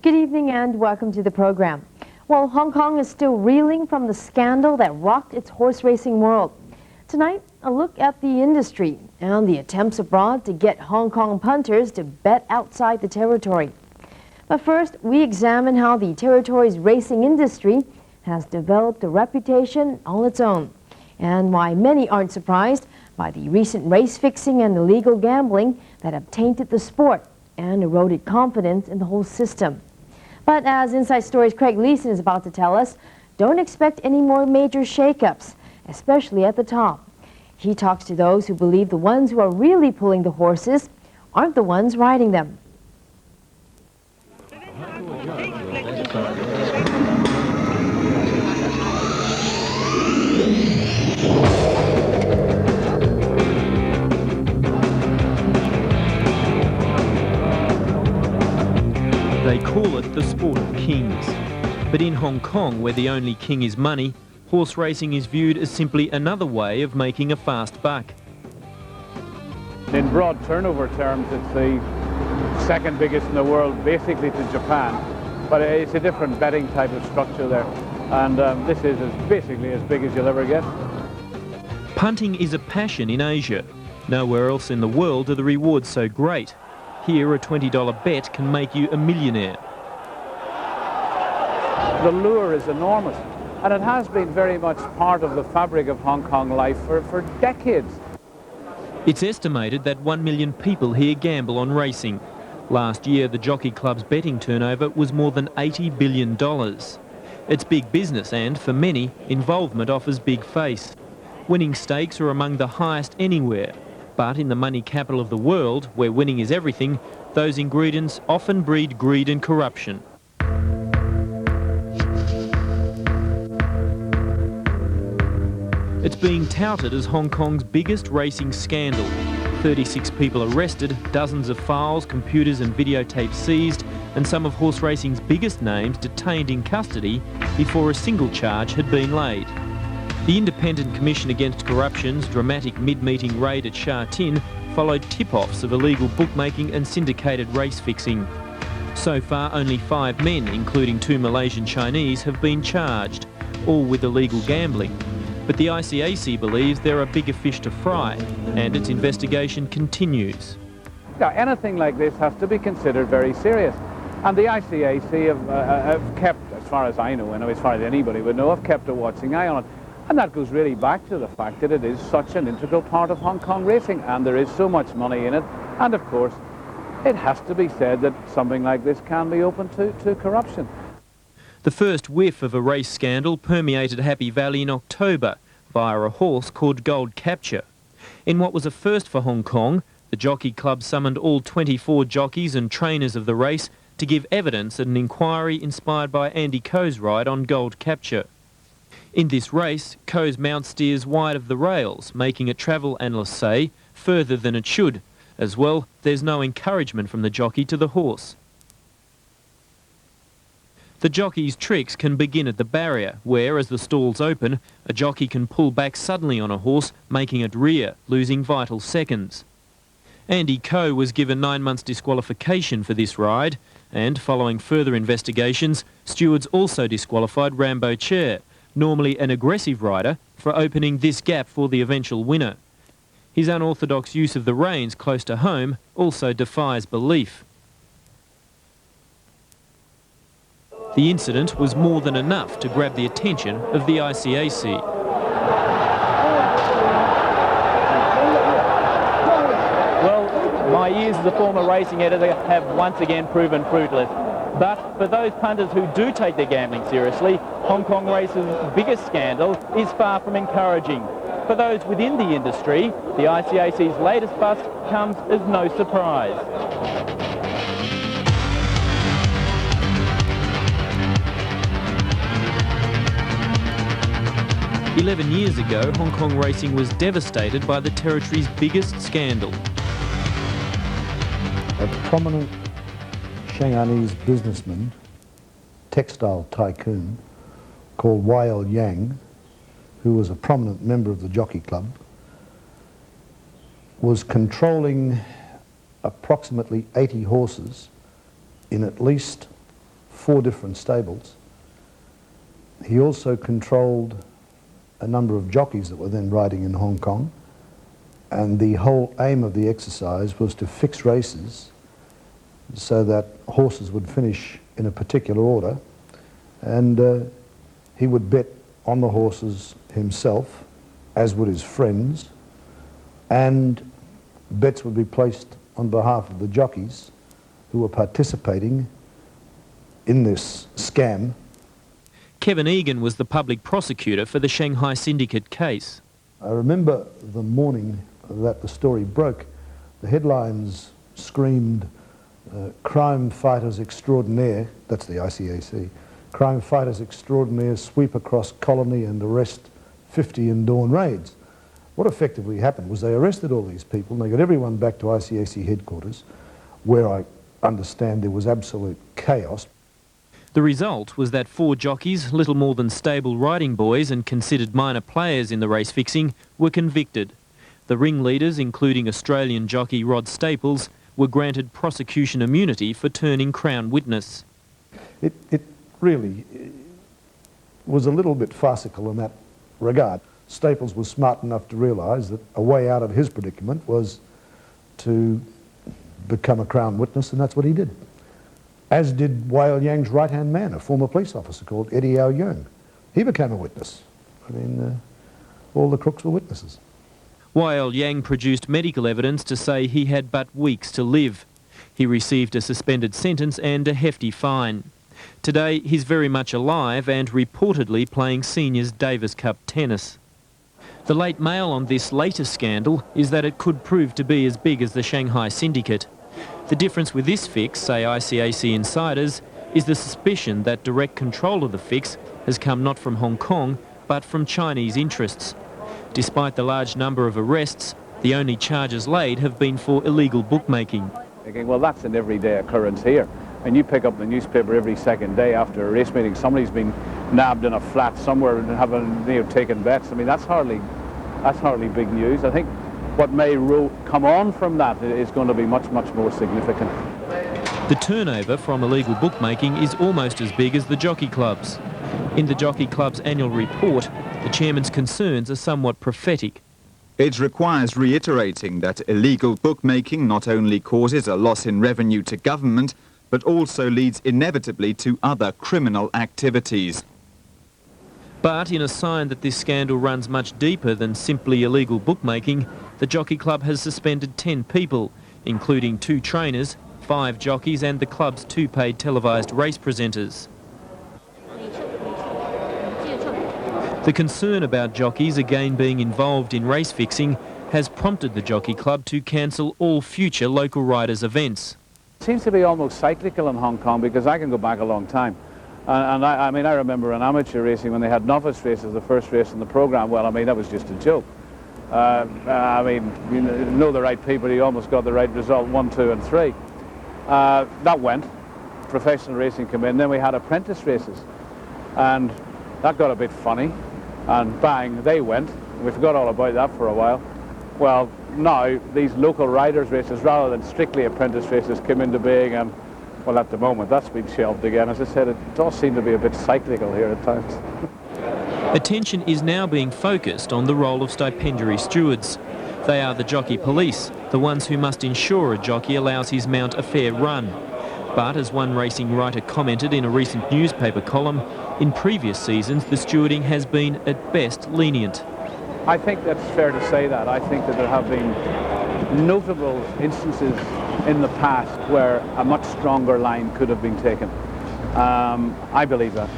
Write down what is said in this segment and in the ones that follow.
Good evening and welcome to the program. Well, Hong Kong is still reeling from the scandal that rocked its horse racing world. Tonight, a look at the industry and the attempts abroad to get Hong Kong punters to bet outside the territory. But first, we examine how the territory's racing industry has developed a reputation all its own, and why many aren't surprised by the recent race fixing and illegal gambling that have tainted the sport and eroded confidence in the whole system. But as Inside Story's Craig Leeson is about to tell us, don't expect any more major shakeups, especially at the top. He talks to those who believe the ones who are really pulling the horses aren't the ones riding them. They call it the sport of kings. But in Hong Kong, where the only king is money, horse racing is viewed as simply another way of making a fast buck. In broad turnover terms, it's the second biggest in the world, basically to Japan. But it's a different betting type of structure there. And this is basically as big as you'll ever get. Punting is a passion in Asia. Nowhere else in the world are the rewards so great. Here, a $20 bet can make you a millionaire. The lure is enormous, and it has been very much part of the fabric of Hong Kong life for decades. It's estimated that 1 million people here gamble on racing. Last year, the Jockey Club's betting turnover was more than $80 billion. It's big business and, for many, involvement offers big face. Winning stakes are among the highest anywhere. But in the money capital of the world, where winning is everything, those ingredients often breed greed and corruption. It's being touted as Hong Kong's biggest racing scandal. 36 people arrested, dozens of files, computers and videotapes seized, and some of horse racing's biggest names detained in custody before a single charge had been laid. The Independent Commission Against Corruption's dramatic mid-meeting raid at Sha Tin followed tip-offs of illegal bookmaking and syndicated race fixing. So far, only 5 men, including 2 Malaysian Chinese, have been charged, all with illegal gambling. But the ICAC believes there are bigger fish to fry, and its investigation continues. Now, anything like this has to be considered very serious. And the ICAC have kept, as far as I know, and as far as anybody would know, have kept a watching eye on it. And that goes really back to the fact that it is such an integral part of Hong Kong racing, and there is so much money in it. And of course, it has to be said that something like this can be open to corruption. The first whiff of a race scandal permeated Happy Valley in October via a horse called Gold Capture. In what was a first for Hong Kong, the Jockey Club summoned all 24 jockeys and trainers of the race to give evidence at an inquiry inspired by Andy Coe's ride on Gold Capture. In this race, Coe's mount steers wide of the rails, making it travel, analysts say, further than it should. As well, there's no encouragement from the jockey to the horse. The jockey's tricks can begin at the barrier, where, as the stalls open, a jockey can pull back suddenly on a horse, making it rear, losing vital seconds. Andy Coe was given 9 months disqualification for this ride, and following further investigations, stewards also disqualified Rambo Chair, normally an aggressive rider, for opening this gap for the eventual winner. His unorthodox use of the reins close to home also defies belief. The incident was more than enough to grab the attention of the ICAC. Well, my years as a former racing editor have once again proven fruitless. But for those punters who do take their gambling seriously, Hong Kong racing's biggest scandal is far from encouraging. For those within the industry, the ICAC's latest bust comes as no surprise. "11 years ago, Hong Kong racing was devastated by the territory's biggest scandal. A prominent Shanghainese businessman, textile tycoon, called Y.L. Yang, who was a prominent member of the Jockey Club, was controlling approximately 80 horses in at least 4 different stables. He also controlled a number of jockeys that were then riding in Hong Kong, and the whole aim of the exercise was to fix races so that horses would finish in a particular order, and he would bet on the horses himself, as would his friends, and bets would be placed on behalf of the jockeys who were participating in this scam. Kevin Egan was the public prosecutor for the Shanghai Syndicate case. I remember the morning that the story broke, the headlines screamed, crime fighters extraordinaire, that's the ICAC, crime fighters extraordinaire sweep across colony and arrest 50 in dawn raids. What effectively happened was they arrested all these people and they got everyone back to ICAC headquarters, where I understand there was absolute chaos. The result was that 4 jockeys, little more than stable riding boys and considered minor players in the race fixing, were convicted. The ringleaders, including Australian jockey Rod Staples, were granted prosecution immunity for turning Crown witness. It really was a little bit farcical in that regard. Staples was smart enough to realise that a way out of his predicament was to become a Crown witness, and that's what he did. As did Wai Yang's right-hand man, a former police officer called Eddie Ao Yeung. He became a witness. I mean, all the crooks were witnesses. Wai Yang produced medical evidence to say he had but weeks to live. He received a suspended sentence and a hefty fine. Today, he's very much alive and reportedly playing seniors Davis Cup tennis. The late mail on this latest scandal is that it could prove to be as big as the Shanghai Syndicate. The difference with this fix, say ICAC insiders, is the suspicion that direct control of the fix has come not from Hong Kong, but from Chinese interests. Despite the large number of arrests, the only charges laid have been for illegal bookmaking. Thinking, well, that's an everyday occurrence here. And you pick up the newspaper every second day after a race meeting, somebody's been nabbed in a flat somewhere and having, taken bets. I mean, that's hardly big news. I think what may come on from that is going to be much, much more significant. The turnover from illegal bookmaking is almost as big as the jockey clubs. In the jockey club's annual report, the chairman's concerns are somewhat prophetic. It requires reiterating that illegal bookmaking not only causes a loss in revenue to government, but also leads inevitably to other criminal activities. But in a sign that this scandal runs much deeper than simply illegal bookmaking, the Jockey Club has suspended 10 people, including 2 trainers, 5 jockeys and the club's 2 paid televised race presenters. The concern about jockeys again being involved in race fixing has prompted the Jockey Club to cancel all future local riders' events. It seems to be almost cyclical in Hong Kong, because I can go back a long time. And I mean, I remember in amateur racing when they had novice races, the first race in the programme, well, I mean, that was just a joke. I mean, you know the right people, you almost got the right result, 1, 2 and 3. That went. Professional racing came in, then we had apprentice races. And that got a bit funny, and bang, they went. We forgot all about that for a while. Well, now these local riders races, rather than strictly apprentice races, came into being, and well, at the moment that's been shelved again. As I said, it does seem to be a bit cyclical here at times. Attention is now being focused on the role of stipendiary stewards. They are the jockey police, the ones who must ensure a jockey allows his mount a fair run. But as one racing writer commented in a recent newspaper column, in previous seasons the stewarding has been at best lenient. I think that's fair to say that. I think that there have been notable instances in the past where a much stronger line could have been taken. I believe that.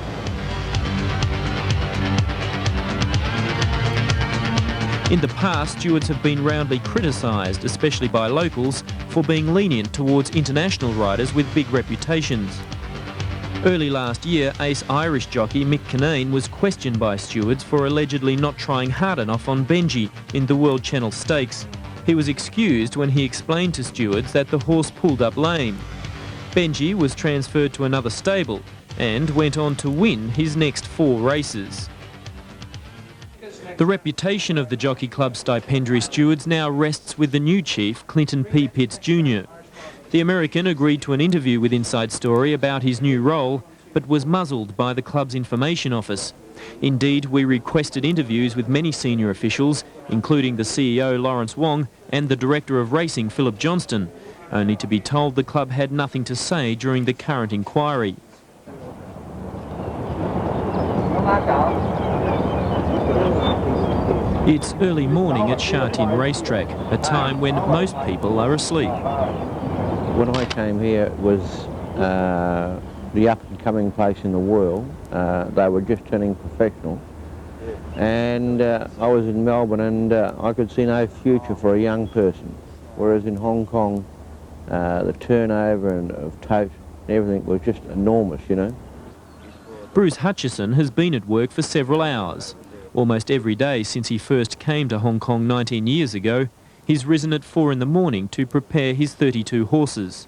In the past, stewards have been roundly criticised, especially by locals, for being lenient towards international riders with big reputations. Early last year, ace Irish jockey Mick Kinane was questioned by stewards for allegedly not trying hard enough on Benji in the World Channel Stakes. He was excused when he explained to stewards that the horse pulled up lame. Benji was transferred to another stable and went on to win his next 4 races. The reputation of the Jockey Club stipendiary stewards now rests with the new chief, Clinton P. Pitts Jr. The American agreed to an interview with Inside Story about his new role, but was muzzled by the club's information office. Indeed, we requested interviews with many senior officials, including the CEO Lawrence Wong and the Director of Racing Philip Johnston, only to be told the club had nothing to say during the current inquiry. It's early morning at Sha Tin racetrack, a time when most people are asleep. When I came here, it was the up-and-coming place in the world. They were just turning professional. And I was in Melbourne, and I could see no future for a young person. Whereas in Hong Kong, the turnover of tote and everything was just enormous, you know. Bruce Hutchison has been at work for several hours. Almost every day since he first came to Hong Kong 19 years ago, he's risen at 4 in the morning to prepare his 32 horses.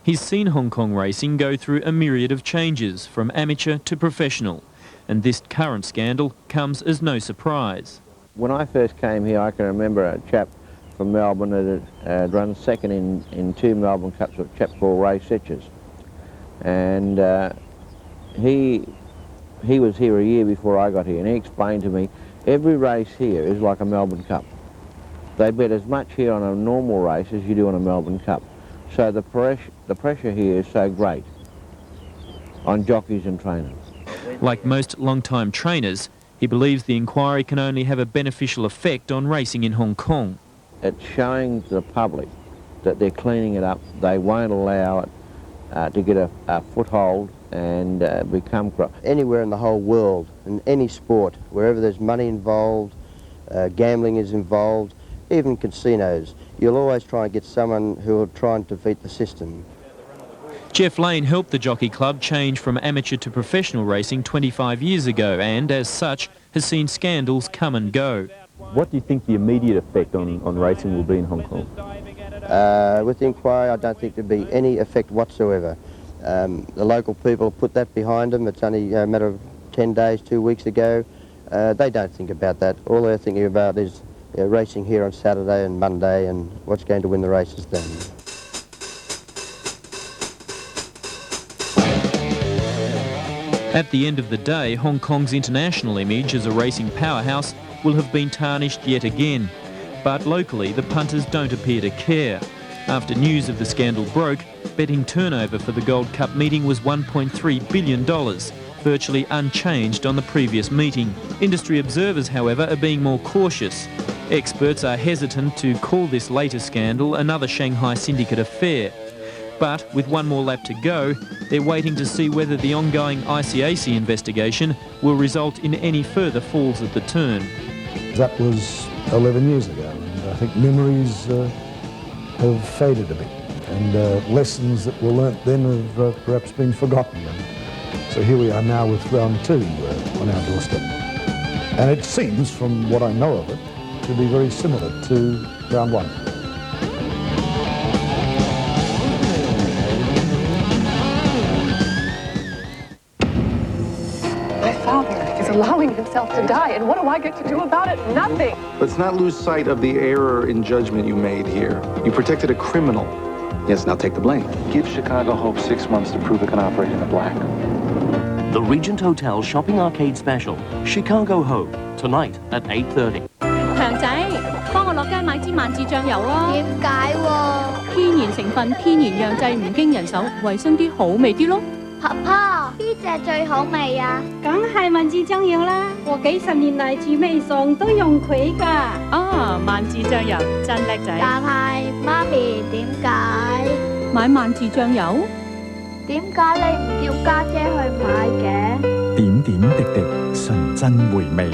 He's seen Hong Kong racing go through a myriad of changes, from amateur to professional, and this current scandal comes as no surprise. When I first came here, I can remember a chap from Melbourne that had run second in 2 Melbourne Cups, a chap called Ray Setchers. And he was here a year before I got here, and he explained to me, every race here is like a Melbourne Cup. They bet as much here on a normal race as you do on a Melbourne Cup. So the pressure here is so great on jockeys and trainers. Like most long-time trainers, he believes the inquiry can only have a beneficial effect on racing in Hong Kong. It's showing to the public that they're cleaning it up. They won't allow it to get a foothold and become corrupt. Anywhere in the whole world, in any sport, wherever there's money involved, gambling is involved, even casinos, you'll always try and get someone who will try and defeat the system. Jeff Lane helped the Jockey Club change from amateur to professional racing 25 years ago and, as such, has seen scandals come and go. What do you think the immediate effect on racing will be in Hong Kong? With the inquiry, I don't think there'll be any effect whatsoever. The local people put that behind them. It's only a matter of 10 days, 2 weeks ago. They don't think about that. All they're thinking about is racing here on Saturday and Monday and what's going to win the races then. At the end of the day, Hong Kong's international image as a racing powerhouse will have been tarnished yet again. But locally, the punters don't appear to care. After news of the scandal broke, betting turnover for the Gold Cup meeting was $1.3 billion, virtually unchanged on the previous meeting. Industry observers, however, are being more cautious. Experts are hesitant to call this latest scandal another Shanghai syndicate affair. But with one more lap to go, they're waiting to see whether the ongoing ICAC investigation will result in any further falls at the turn. That was 11 years ago, and I think memories have faded a bit, and lessons that were learnt then have perhaps been forgotten. And so here we are now with round 2 on our doorstep. And it seems, from what I know of it, to be very similar to round 1. My father is allowing himself to die, and what do I get to do about it? Nothing. Let's not lose sight of the error in judgment you made here. You protected a criminal. Yes, now take the blame. Give Chicago Hope 6 months to prove it can operate in the black. The Regent Hotel Shopping Arcade Special, Chicago Hope, tonight at 8:30. 強仔，幫我落街買支萬字醬油啊！點解喎？天然成分，天然釀製，唔經人手，衞生啲，好味啲咯。婆婆，邊隻最好味啊？梗係萬字醬油啦！我幾十年嚟煮味餸都用佢㗎。啊，萬字醬油真叻仔！但係媽咪點解買萬字醬油？點解你唔叫家姐去買嘅？點點滴滴，純真回味。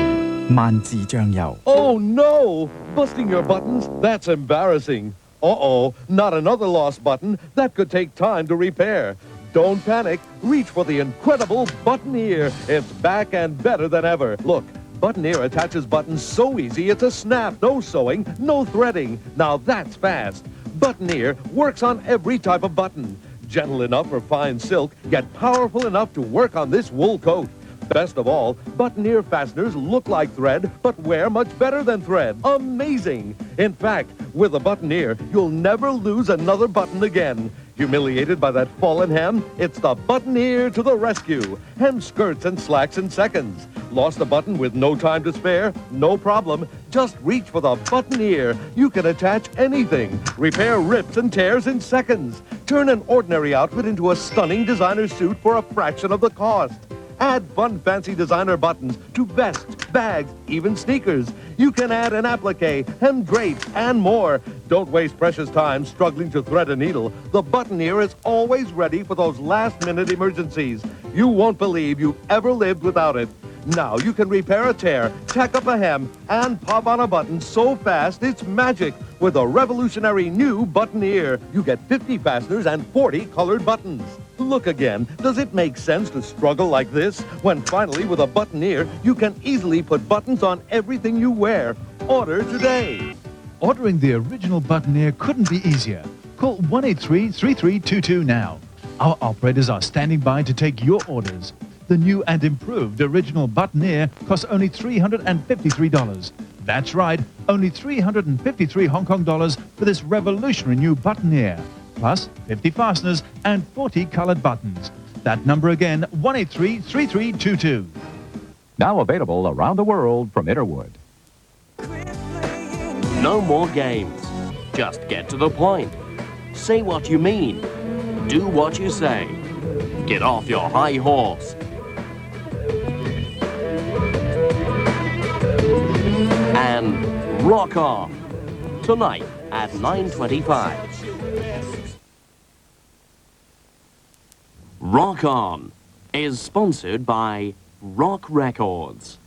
萬字醬油。Oh no! Busting your buttons? That's embarrassing. Uh-oh, not another lost button. That could take time to repair. Don't panic. Reach for the incredible Buttoneer. It's back and better than ever. Look, Buttoneer attaches buttons so easy it's a snap. No sewing, no threading. Now that's fast. Buttoneer works on every type of button. Gentle enough for fine silk, yet powerful enough to work on this wool coat. Best of all, Buttoneer fasteners look like thread, but wear much better than thread. Amazing! In fact, with a Buttoneer, you'll never lose another button again. Humiliated by that fallen hem? It's the buttoneer to the rescue. Hem skirts and slacks in seconds. Lost a button with no time to spare? No problem. Just reach for the buttoneer. You can attach anything. Repair rips and tears in seconds. Turn an ordinary outfit into a stunning designer suit for a fraction of the cost. Add fun, fancy designer buttons to vests, bags, even sneakers. You can add an applique, hem drapes, and more. Don't waste precious time struggling to thread a needle. The buttoneer is always ready for those last-minute emergencies. You won't believe you've ever lived without it. Now you can repair a tear, tack up a hem, and pop on a button so fast it's magic. With a revolutionary new buttoneer, you get 50 fasteners and 40 colored buttons. Look again. Does it make sense to struggle like this? When finally, with a buttoneer, you can easily put buttons on everything you wear. Order today. Ordering the original buttoneer couldn't be easier. Call 183-3322 now. Our operators are standing by to take your orders. The new and improved original buttoneer costs only $353. That's right, only 353 Hong Kong dollars for this revolutionary new buttoneer. Plus 50 fasteners and 40 colored buttons. That number again, 183-3322. Now available around the world from Interwood. No more games. Just get to the point. Say what you mean. Do what you say. Get off your high horse. And rock on. Tonight at 9:25. Rock On is sponsored by Rock Records.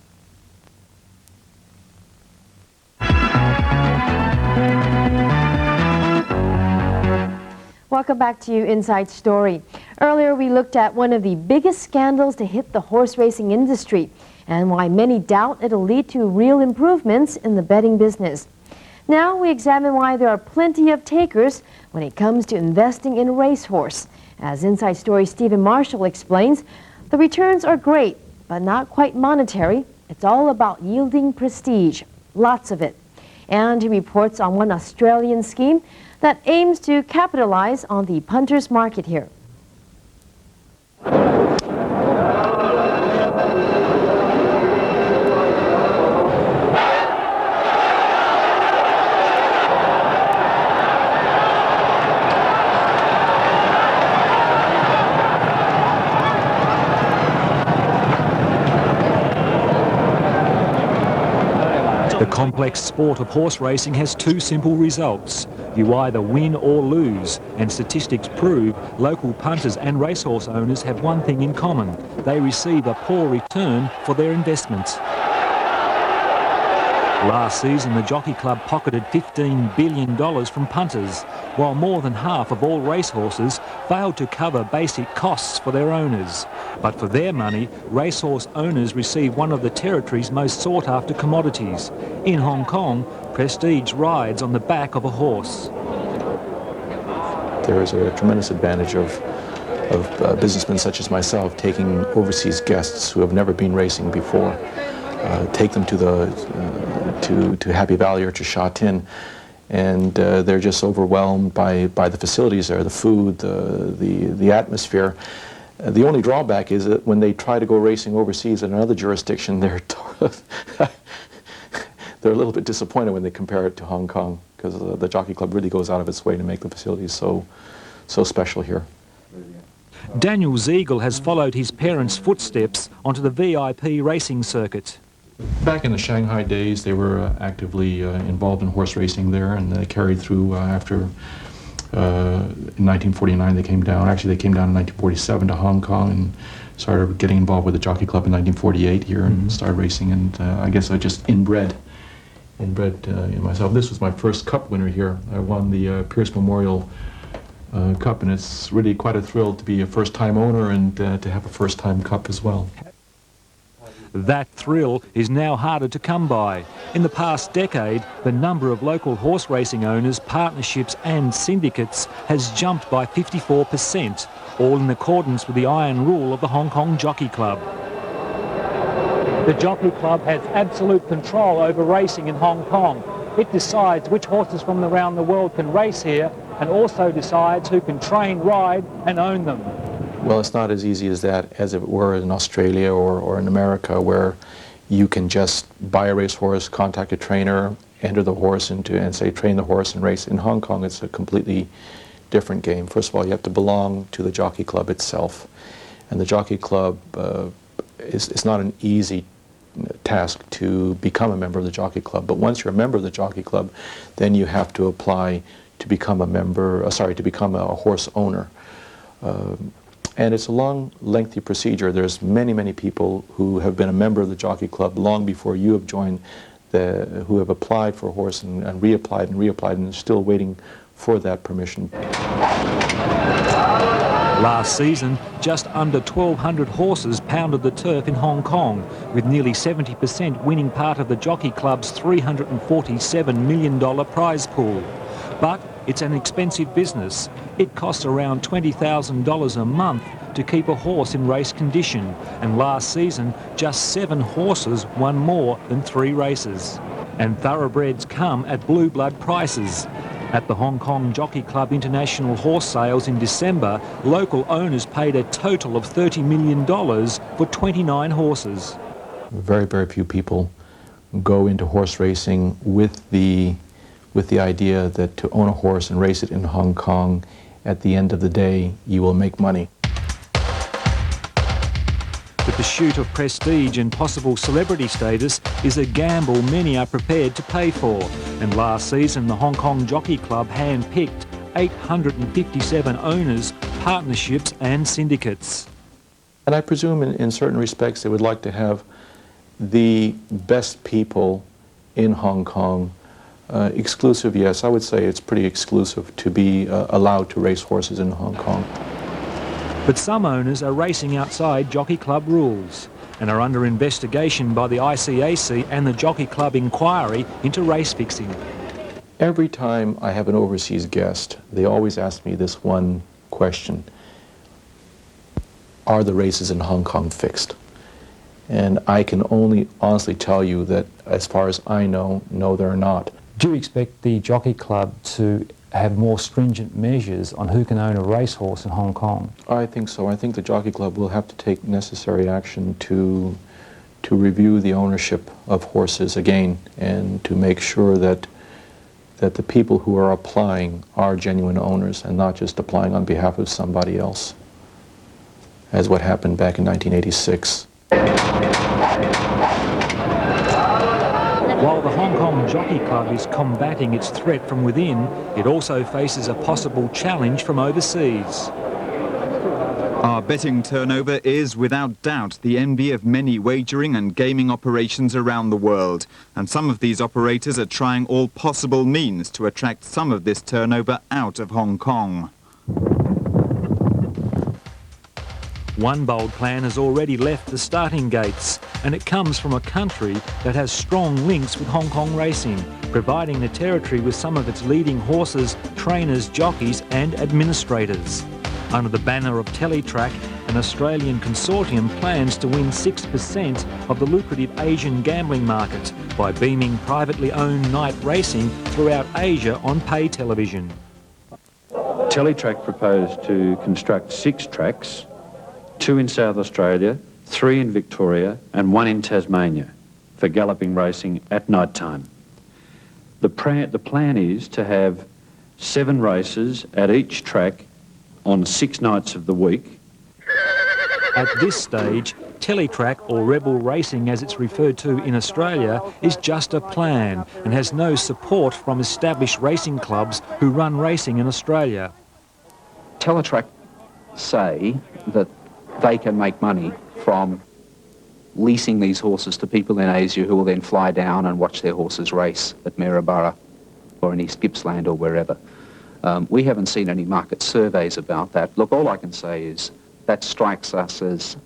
Welcome back to Inside Story. Earlier we looked at one of the biggest scandals to hit the horse racing industry and why many doubt it'll lead to real improvements in the betting business. Now we examine why there are plenty of takers when it comes to investing in a racehorse. As Inside Story Stephen Marshall explains, the returns are great, but not quite monetary. It's all about yielding prestige, lots of it. And he reports on one Australian scheme that aims to capitalize on the punters market here. The complex sport of horse racing has two simple results. You either win or lose, and statistics prove local punters and racehorse owners have one thing in common. They receive a poor return for their investments. Last season, the Jockey Club pocketed $15 billion from punters, while more than half of all racehorses failed to cover basic costs for their owners. But for their money, racehorse owners receive one of the territory's most sought-after commodities. In Hong Kong, prestige rides on the back of a horse. There is a tremendous advantage of businessmen such as myself taking overseas guests who have never been racing before, take them to Happy Valley or to Sha Tin, and they're just overwhelmed by the facilities there, the food, the atmosphere. The only drawback is that when they try to go racing overseas in another jurisdiction, they're a little bit disappointed when they compare it to Hong Kong, because the Jockey Club really goes out of its way to make the facilities so special here. Daniel Ziegel has followed his parents' footsteps onto the VIP racing circuit. Back in the Shanghai days, they were actively involved in horse racing there, and they carried through after in 1949 they came down. Actually, they came down in 1947 to Hong Kong and started getting involved with the Jockey Club in 1948 here and started racing. And I guess I just inbred in myself. This was my first cup winner here. I won the Pierce Memorial Cup, and it's really quite a thrill to be a first-time owner and to have a first-time cup as well. That thrill is now harder to come by. In the past decade, the number of local horse racing owners, partnerships and syndicates has jumped by 54%, all in accordance with the iron rule of the Hong Kong Jockey Club. The Jockey Club has absolute control over racing in Hong Kong. It decides which horses from around the world can race here and also decides who can train, ride and own them. Well, it's not as easy as that as if it were in Australia or in America, where you can just buy a racehorse, contact a trainer, enter the horse and say train the horse and race. In Hong Kong, it's a completely different game. First of all, you have to belong to the jockey club itself. And the jockey club it's not an easy task to become a member of the jockey club. But once you're a member of the jockey club, then you have to apply to become a member, to become a horse owner. And it's a long, lengthy procedure. There's many, many people who have been a member of the jockey club long before you have joined, who have applied for a horse and reapplied and are still waiting for that permission. Last season, just under 1,200 horses pounded the turf in Hong Kong, with nearly 70% winning part of the jockey club's $347 million prize pool. But it's an expensive business. It costs around $20,000 a month to keep a horse in race condition, and last season just 7 horses won more than 3 races. And thoroughbreds come at blue blood prices. At the Hong Kong Jockey Club International Horse Sales in December, local owners paid a total of $30 million for 29 horses. Very, very few people go into horse racing with the idea that to own a horse and race it in Hong Kong, at the end of the day, you will make money. The pursuit of prestige and possible celebrity status is a gamble many are prepared to pay for. And last season, the Hong Kong Jockey Club hand-picked 857 owners, partnerships and syndicates. And I presume in certain respects they would like to have the best people in Hong Kong. Exclusive, yes, I would say it's pretty exclusive to be allowed to race horses in Hong Kong. But some owners are racing outside Jockey Club rules and are under investigation by the ICAC and the Jockey Club inquiry into race fixing. Every time I have an overseas guest, they always ask me this one question: are the races in Hong Kong fixed? And I can only honestly tell you that as far as I know, no, they're not. Do you expect the Jockey Club to have more stringent measures on who can own a racehorse in Hong Kong? I think so. I think the Jockey Club will have to take necessary action to review the ownership of horses again and to make sure that the people who are applying are genuine owners and not just applying on behalf of somebody else, as what happened back in 1986. While the Hong Kong Jockey Club is combating its threat from within, it also faces a possible challenge from overseas. Our betting turnover is, without doubt, the envy of many wagering and gaming operations around the world. And some of these operators are trying all possible means to attract some of this turnover out of Hong Kong. One bold plan has already left the starting gates, and it comes from a country that has strong links with Hong Kong racing, providing the territory with some of its leading horses, trainers, jockeys and administrators. Under the banner of Teletrack, an Australian consortium plans to win 6% of the lucrative Asian gambling market by beaming privately owned night racing throughout Asia on pay television. Teletrack proposed to construct 6 tracks, 2 in South Australia, 3 in Victoria and 1 in Tasmania for galloping racing at night time. The plan is to have 7 races at each track on 6 nights of the week. At this stage, Teletrack, or Rebel Racing as it's referred to in Australia, is just a plan and has no support from established racing clubs who run racing in Australia. Teletrack say that they can make money from leasing these horses to people in Asia who will then fly down and watch their horses race at Maryborough or in East Gippsland or wherever. We haven't seen any market surveys about that. Look, all I can say is that strikes us as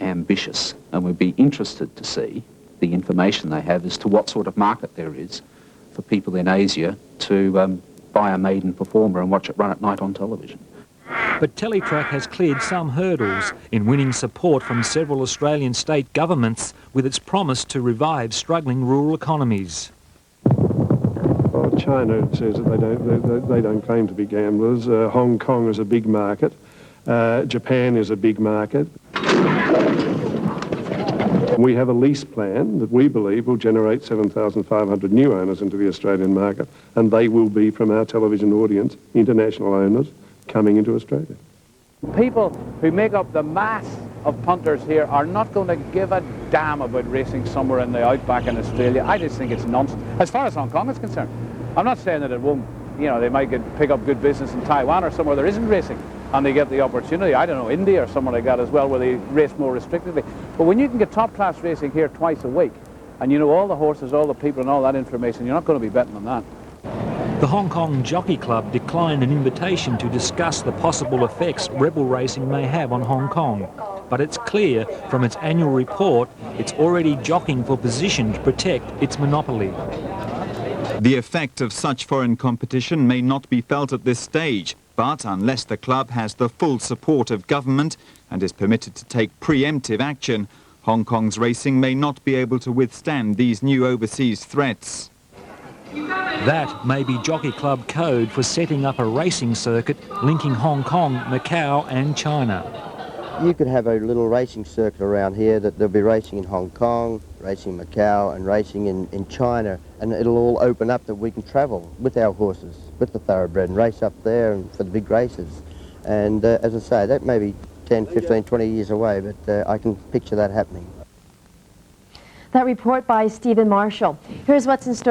ambitious, and we'd be interested to see the information they have as to what sort of market there is for people in Asia to buy a maiden performer and watch it run at night on television. But Teletrack has cleared some hurdles in winning support from several Australian state governments with its promise to revive struggling rural economies. Well, China says that they don't claim to be gamblers. Hong Kong is a big market. Japan is a big market. We have a lease plan that we believe will generate 7,500 new owners into the Australian market, and they will be, from our television audience, international owners coming into Australia. People who make up the mass of punters here are not going to give a damn about racing somewhere in the outback in Australia. I just think it's nonsense. As far as Hong Kong is concerned, I'm not saying that it won't, you know, they might pick up good business in Taiwan or somewhere there isn't racing, and they get the opportunity. I don't know, India or somewhere like that as well, where they race more restrictively. But when you can get top-class racing here twice a week, and you know all the horses, all the people and all that information, you're not going to be betting on that. The Hong Kong Jockey Club declined an invitation to discuss the possible effects rebel racing may have on Hong Kong. But it's clear from its annual report it's already jockeying for position to protect its monopoly. The effect of such foreign competition may not be felt at this stage, but unless the club has the full support of government and is permitted to take preemptive action, Hong Kong's racing may not be able to withstand these new overseas threats. That may be Jockey Club code for setting up a racing circuit linking Hong Kong, Macau and China. You could have a little racing circuit around here that there'll be racing in Hong Kong, racing in Macau and racing in China, and it'll all open up that we can travel with our horses, with the thoroughbred, and race up there and for the big races. And as I say, that may be 10, 15, 20 years away, but I can picture that happening. That report by Stephen Marshall. Here's what's in store.